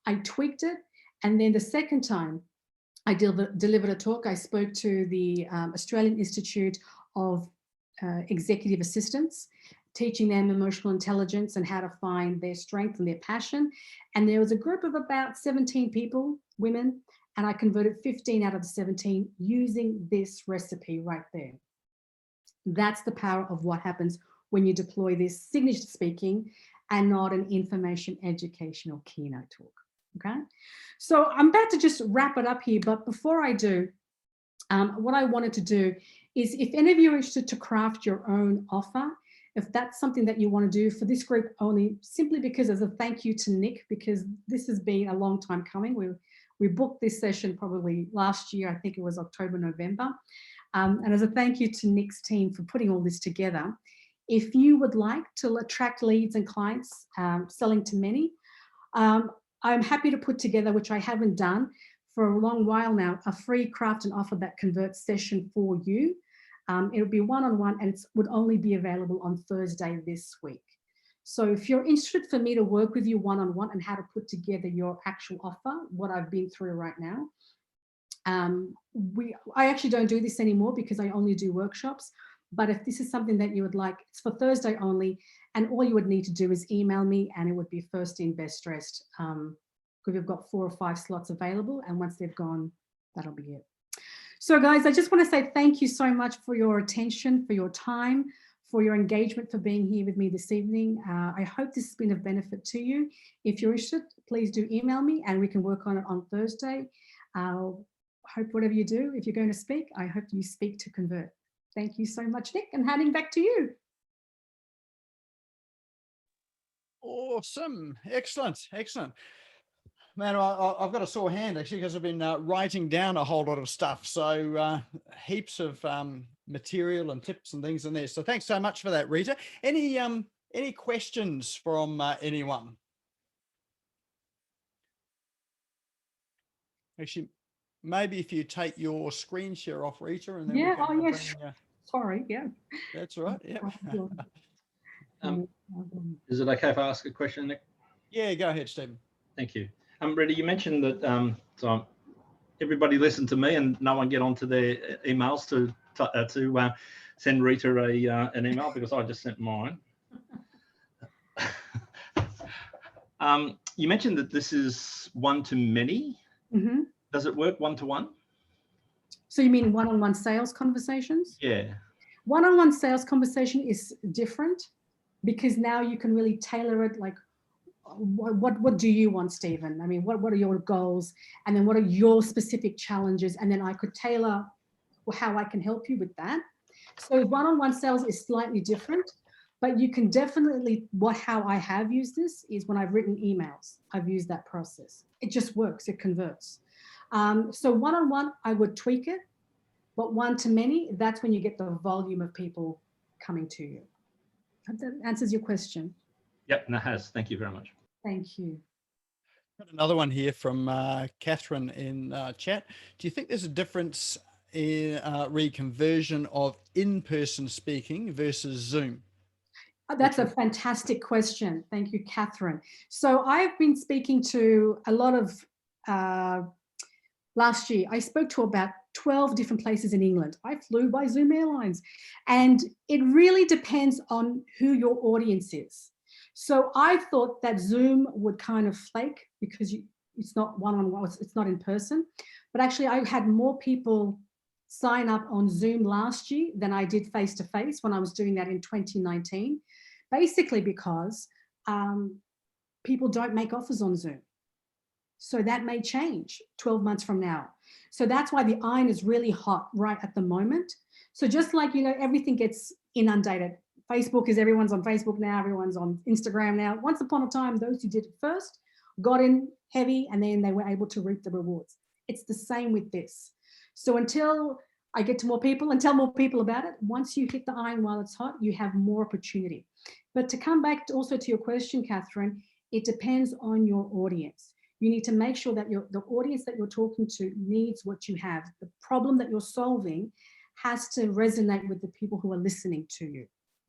I tweaked it. And then the second time I delivered a talk, I spoke to the Australian Institute of Executive Assistants, teaching them emotional intelligence and how to find their strength and their passion. And there was a group of about 17 people, women, and I converted 15 out of the 17 using this recipe right there. That's the power of what happens when you deploy this signature speaking and not an information, education, or keynote talk. Okay, so I'm about to just wrap it up here, but before I do, what I wanted to do is, if any of you are interested to craft your own offer, if that's something that you want to do for this group only, simply because as a thank you to Nick, because this has been a long time coming. We booked this session probably last year, I think it was October, November. And as a thank you to Nick's team for putting all this together, if you would like to attract leads and clients, selling to many, I'm happy to put together, which I haven't done for a long while now, a free craft and offer that converts session for you. It'll be one-on-one, and it would only be available on Thursday this week. So if you're interested for me to work with you one-on-one and how to put together your actual offer, what I've been through right now, I actually don't do this anymore because I only do workshops. But if this is something that you would like, it's for Thursday only, and all you would need to do is email me, and it would be first in, best dressed, because we've got 4 or 5 slots available, and once they've gone, that'll be it. So guys, I just want to say thank you so much for your attention, for your time, for your engagement, for being here with me this evening. I hope this has been of benefit to you. If you're interested, please do email me and we can work on it on Thursday. Hope whatever you do, if you're going to speak, I hope you speak to convert. Thank you so much, Nick, and handing back to you. Awesome. Excellent. Excellent. Man, I've got a sore hand actually because I've been writing down a whole lot of stuff. So heaps of material and tips and things in there. So thanks so much for that, Rita. Any questions from anyone? Actually, maybe if you take your screen share off, Rita, and then yeah, we can oh yes. Sorry, yeah. That's all right. Yeah. Is it okay if I ask a question, Nick? Yeah, go ahead, Stephen. Thank you. Rita, you mentioned that so everybody listen to me and no one get onto their emails to send Rita an email, because I just sent mine. You mentioned that this is one-to-many. Mm-hmm. Does it work one-to-one? So you mean one-on-one sales conversations? Yeah. One-on-one sales conversation is different because now you can really tailor it. Like, what do you want, Stephen? I mean, what are your goals? And then what are your specific challenges? And then I could tailor how I can help you with that. So one-on-one sales is slightly different. But you can definitely, how I have used this is when I've written emails, I've used that process. It just works, it converts. So one-on-one, I would tweak it, but one-to-many, that's when you get the volume of people coming to you. Hope that answers your question. Yep, and that has. Thank you very much. Thank you. Got another one here from Catherine in chat. Do you think there's a difference in reconversion of in-person speaking versus Zoom? That's a fantastic question. Thank you, Catherine. So I've been speaking to a lot of, last year, I spoke to about 12 different places in England. I flew by Zoom Airlines, and it really depends on who your audience is. So I thought that Zoom would kind of flake because it's not one-on-one, it's not in person. But actually I had more people sign up on Zoom last year than I did face-to-face when I was doing that in 2019, basically because people don't make offers on Zoom. So that may change 12 months from now. So that's why the iron is really hot right at the moment. So just like, you know, everything gets inundated. Facebook is, everyone's on Facebook now, everyone's on Instagram now. Once upon a time, those who did it first got in heavy and then they were able to reap the rewards. It's the same with this. So until I get to more people and tell more people about it, once you hit the iron while it's hot, you have more opportunity. But to come back also to your question, Catherine, it depends on your audience. You need to make sure that the audience that you're talking to needs what you have. The problem that you're solving has to resonate with the people who are listening to you.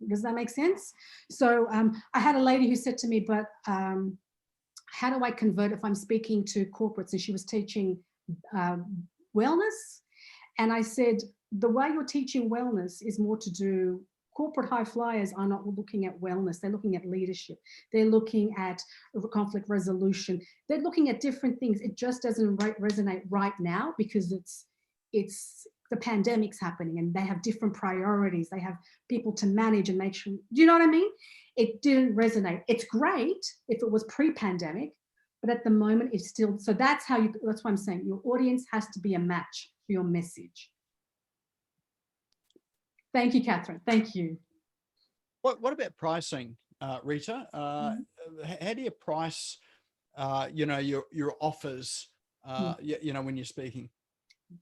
Does that make sense? So I had a lady who said to me, but how do I convert if I'm speaking to corporates? And she was teaching wellness. And I said, the way you're teaching wellness is more to do, corporate high flyers are not looking at wellness. They're looking at leadership. They're looking at conflict resolution. They're looking at different things. It just doesn't resonate right now because it's the pandemic's happening and they have different priorities. They have people to manage and make sure, do you know what I mean? It didn't resonate. It's great if it was pre-pandemic, but at the moment it's still, so that's how you, that's why I'm saying your audience has to be a match for your message. Thank you, Catherine. Thank you. What about pricing, Rita? How do you price, you know, your offers, you know, when you're speaking?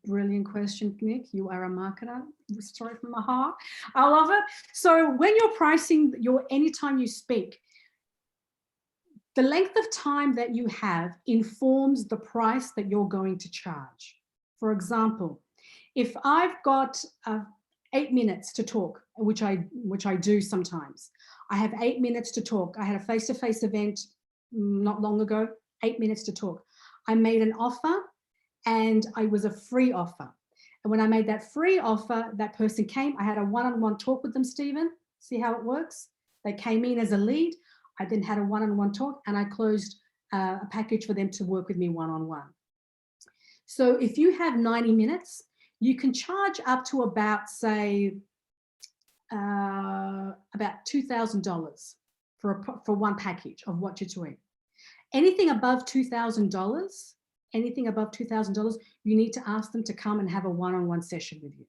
Brilliant question, Nick. You are a marketer. Straight from my heart. I love it. So when you're pricing anytime you speak, the length of time that you have informs the price that you're going to charge. For example, if I've got 8 minutes to talk, which I do sometimes, I have 8 minutes to talk. I had a face-to-face event not long ago, 8 minutes to talk. I made an offer and I was a free offer. And when I made that free offer, that person came, I had a one-on-one talk with them, Stephen, see how it works? They came in as a lead. I then had a one-on-one talk and I closed a package for them to work with me one-on-one. So if you have 90 minutes, you can charge up to about, say, about $2,000 for one package of what you're doing. Anything above $2,000, you need to ask them to come and have a one-on-one session with you.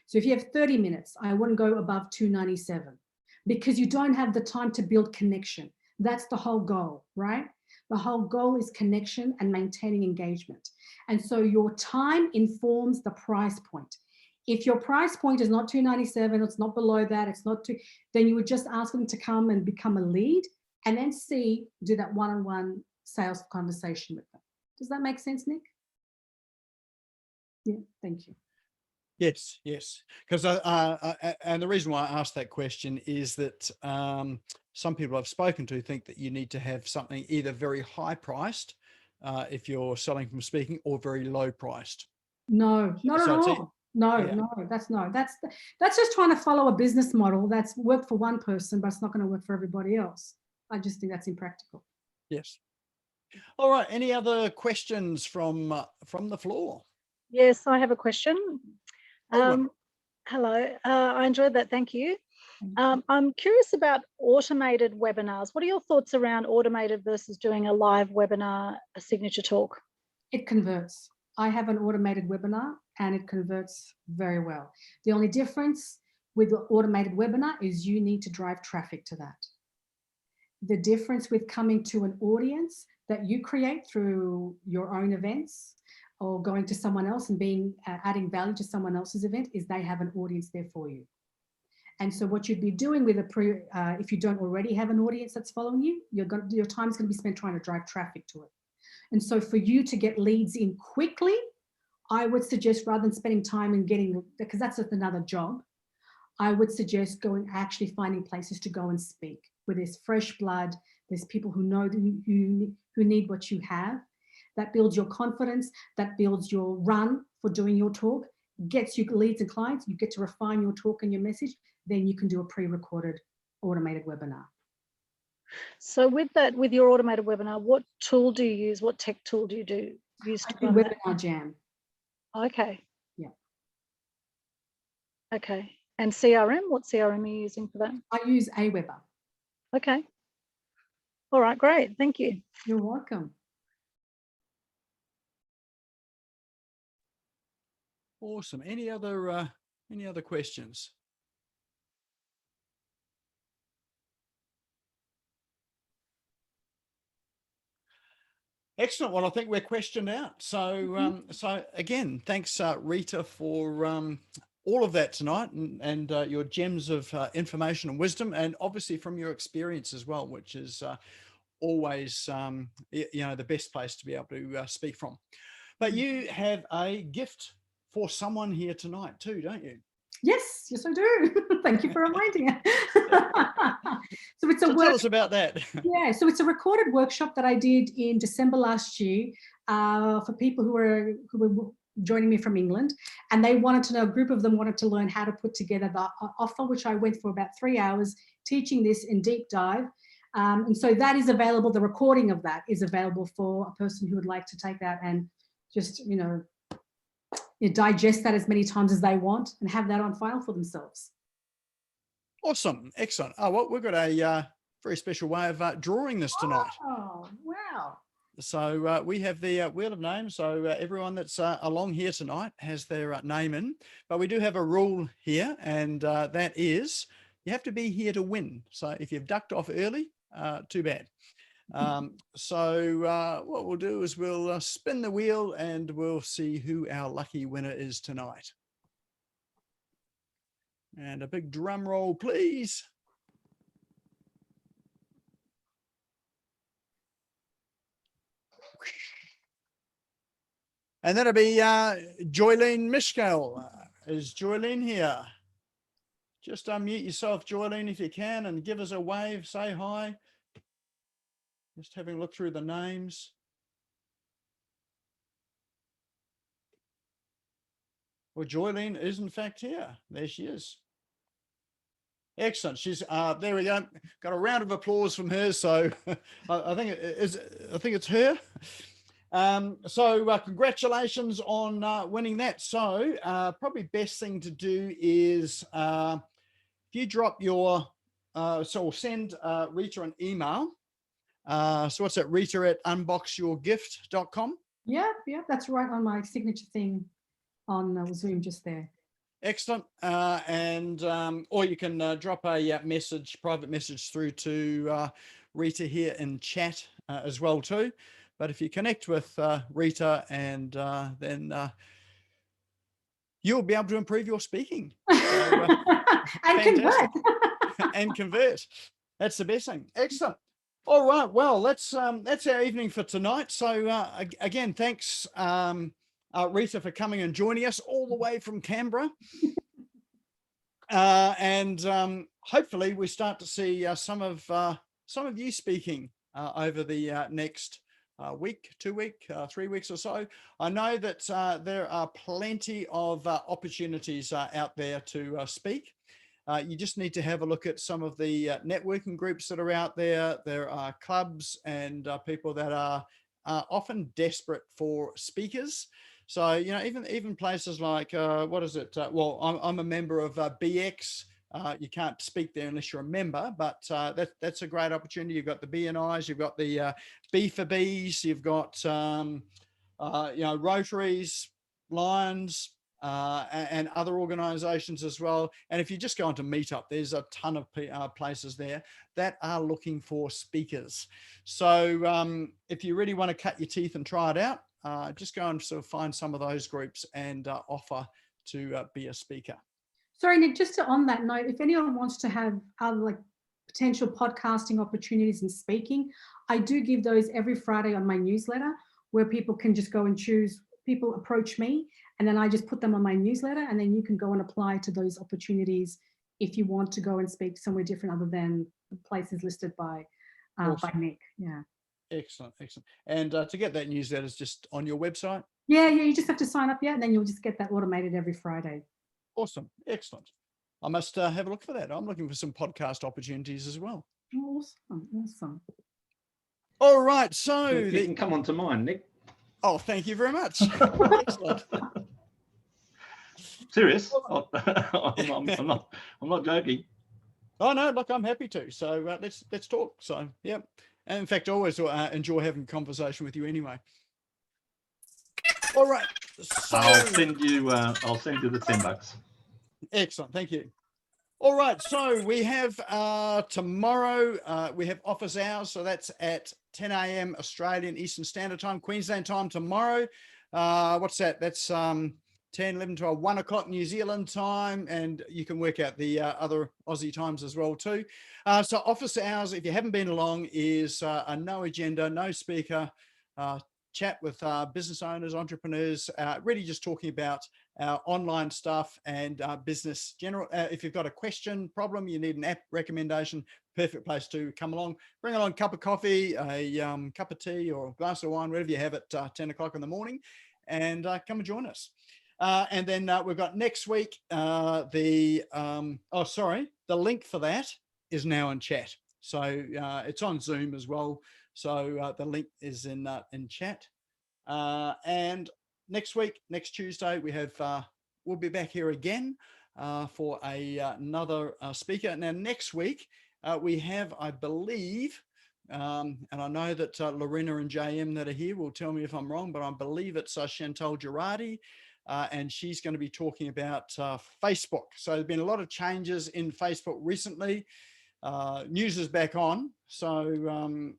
So if you have 30 minutes, I wouldn't go above $297 because you don't have the time to build connection. That's the whole goal, right? The whole goal is connection and maintaining engagement. And so your time informs the price point. If your price point is not $297, it's not below that, it's not too, then you would just ask them to come and become a lead and then do that one-on-one sales conversation with them. Does that make sense, Nick? Yeah, thank you. Yes, yes. Because and the reason why I asked that question is that some people I've spoken to think that you need to have something either very high priced if you're selling from speaking or very low priced. No, not at all. No, that's just trying to follow a business model that's worked for one person, but it's not going to work for everybody else. I just think that's impractical. Yes. All right. Any other questions from the floor? Yes, I have a question. Hello, I enjoyed that. Thank you. I'm curious about automated webinars. What are your thoughts around automated versus doing a live webinar, a signature talk? It converts. I have an automated webinar and it converts very well. The only difference, with the automated webinar is you need to drive traffic to that. The difference with coming to an audience that you create through your own events or going to someone else and being adding value to someone else's event is they have an audience there for you. And so what you'd be doing with if you don't already have an audience that's following you, your time is going to be spent trying to drive traffic to it. And so for you to get leads in quickly, I would suggest rather than spending time and getting, because that's just another job, I would suggest going actually finding places to go and speak where there's fresh blood, there's people who know who need what you have. That builds your confidence, that builds your run for doing your talk, gets you leads and clients, you get to refine your talk and your message, then you can do a pre-recorded automated webinar. So with that, with your automated webinar, what tool do you use? What tech tool do you use to run that? Webinar Jam. Okay. Yeah. Okay. And CRM, what CRM are you using for that? I use Aweber. Okay. All right, great. Thank you. You're welcome. Awesome. Any other questions? Excellent. Well, I think we're questioned out. So, so again, thanks, Rita, for all of that tonight and your gems of information and wisdom, and obviously from your experience as well, which is always, the best place to be able to speak from. But you have a gift for someone here tonight too, don't you? Yes, I do. Thank you for reminding me. So tell us about that. Yeah, so it's a recorded workshop that I did in December last year for people who were joining me from England, and they wanted to know, a group of them wanted to learn how to put together the offer, which I went for about 3 hours teaching this in deep dive. And so that is available. The recording of that is available for a person who would like to take that and just, digest that as many times as they want and have that on file for themselves. Awesome. Excellent. Oh, well, we've got a very special way of drawing this tonight. Oh, wow. So we have the wheel of names. So everyone that's along here tonight has their name in, but we do have a rule here, and that is you have to be here to win. So if you've ducked off early, too bad. So what we'll do is we'll spin the wheel and we'll see who our lucky winner is tonight. And a big drum roll, please. And that'll be Joylene Mishkel. Is Joylene here? Just unmute yourself, Joylene, if you can, and give us a wave, say hi. Just having a look through the names. Well, Joylene is in fact here. There she is. Excellent. She's there we go. Got a round of applause from her. So I think it's her. So congratulations on winning that. So probably best thing to do is if you drop your so send Rita an email. So what's that, Rita@unboxyourgift.com? Yeah, that's right on my signature thing on Zoom just there. Excellent. Or you can drop a private message through to Rita here in chat as well too. But if you connect with Rita, and then you'll be able to improve your speaking. So, and convert. And convert. That's the best thing. Excellent. All right. Well, that's our evening for tonight. So again, thanks, Rita, for coming and joining us all the way from Canberra. And hopefully we start to see some of you speaking over the next week, 2 week, 3 weeks or so. I know that there are plenty of opportunities out there to speak. You just need to have a look at some of the networking groups that are out there. There are clubs and people that are often desperate for speakers. So, even places like, what is it? Well, I'm a member of BX. You can't speak there unless you're a member, but that's a great opportunity. You've got the BNIs, you've got the B for Bs, you've got, Rotaries, Lions, and other organizations as well. And if you just go onto Meetup, there's a ton of places there that are looking for speakers. So if you really want to cut your teeth and try it out, just go and sort of find some of those groups and offer to be a speaker. Sorry, Nick, just on that note, if anyone wants to have other like potential podcasting opportunities and speaking, I do give those every Friday on my newsletter, where people can just go and choose. People approach me and then I just put them on my newsletter, and then you can go and apply to those opportunities if you want to go and speak somewhere different other than the places listed by Nick. Yeah. Excellent, excellent. And to get that newsletter is just on your website? Yeah, you just have to sign up, and then you'll just get that automated every Friday. Awesome, excellent. I must have a look for that. I'm looking for some podcast opportunities as well. Awesome, awesome. All right, so you can come on to mine, Nick. Oh, thank you very much. Excellent. Serious? I'm not joking. Oh no, look, I'm happy to. So let's talk. So yeah, and in fact, I always enjoy having a conversation with you anyway. All right. So, I'll send you the $10. Excellent, thank you. All right, so we have tomorrow, we have office hours. So that's at 10 a.m. Australian Eastern Standard Time, Queensland time tomorrow. What's that? That's 10, 11, 12, 1 o'clock New Zealand time. And you can work out the other Aussie times as well too. So office hours, if you haven't been along, is a no agenda, no speaker, chat with business owners, entrepreneurs, really just talking about our online stuff and business general. If you've got a question, problem, you need an app recommendation, perfect place to come along. Bring along a cup of coffee, a cup of tea or a glass of wine, whatever you have at 10 o'clock in the morning, and come and join us. And then we've got next week, the link for that is now in chat. So it's on Zoom as well. So the link is in chat. And next week, next Tuesday, we have we'll be back here again for another speaker. Now next week we have, I believe, and I know that Lorena and JM that are here will tell me if I'm wrong, but I believe it's Chantal Girardi, and she's going to be talking about Facebook. So there's been a lot of changes in Facebook recently. News is back on, so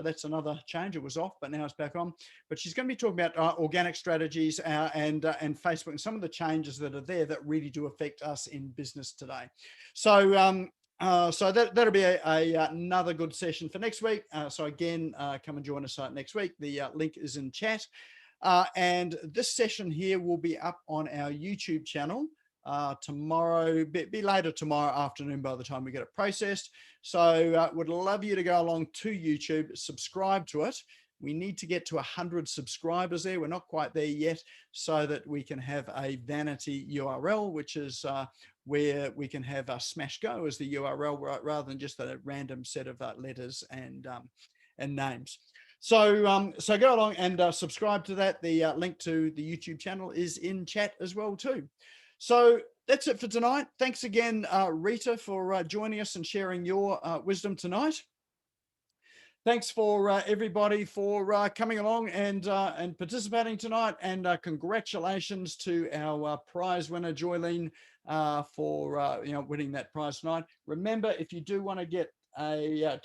that's another change. It was off, but now it's back on. But she's going to be talking about organic strategies and Facebook and some of the changes that are there that really do affect us in business today. So that'll be another good session for next week. So again, come and join us next week. The link is in chat. And this session here will be up on our YouTube channel tomorrow, be later tomorrow afternoon by the time we get it processed. So would love you to go along to YouTube, subscribe to it. We need to get to 100 subscribers there. We're not quite there yet, so that we can have a vanity URL, which is where we can have Smash Go as the URL, rather than just a random set of letters and names. So go along and subscribe to that. The link to the YouTube channel is in chat as well too. So that's it for tonight. Thanks again, Rita, for joining us and sharing your wisdom tonight. Thanks for everybody for coming along and participating tonight. And congratulations to our prize winner, Joylene, for winning that prize tonight. Remember, if you do want to get a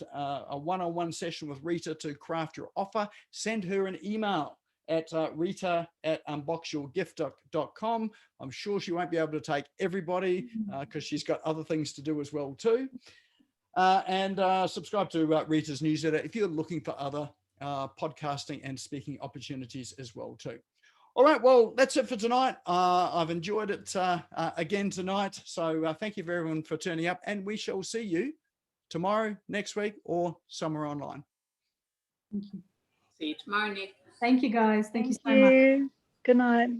one-on-one session with Rita to craft your offer, send her an email at rita@unboxyourgift.com. I'm sure she won't be able to take everybody because she's got other things to do as well too. And subscribe to Rita's newsletter if you're looking for other podcasting and speaking opportunities as well too. All right, well, that's it for tonight. I've enjoyed it again tonight. So thank you for everyone for turning up, and we shall see you tomorrow, next week, or somewhere online. Thank you. See you tomorrow, Nick. Thank you, guys. Thank you so much. Good night.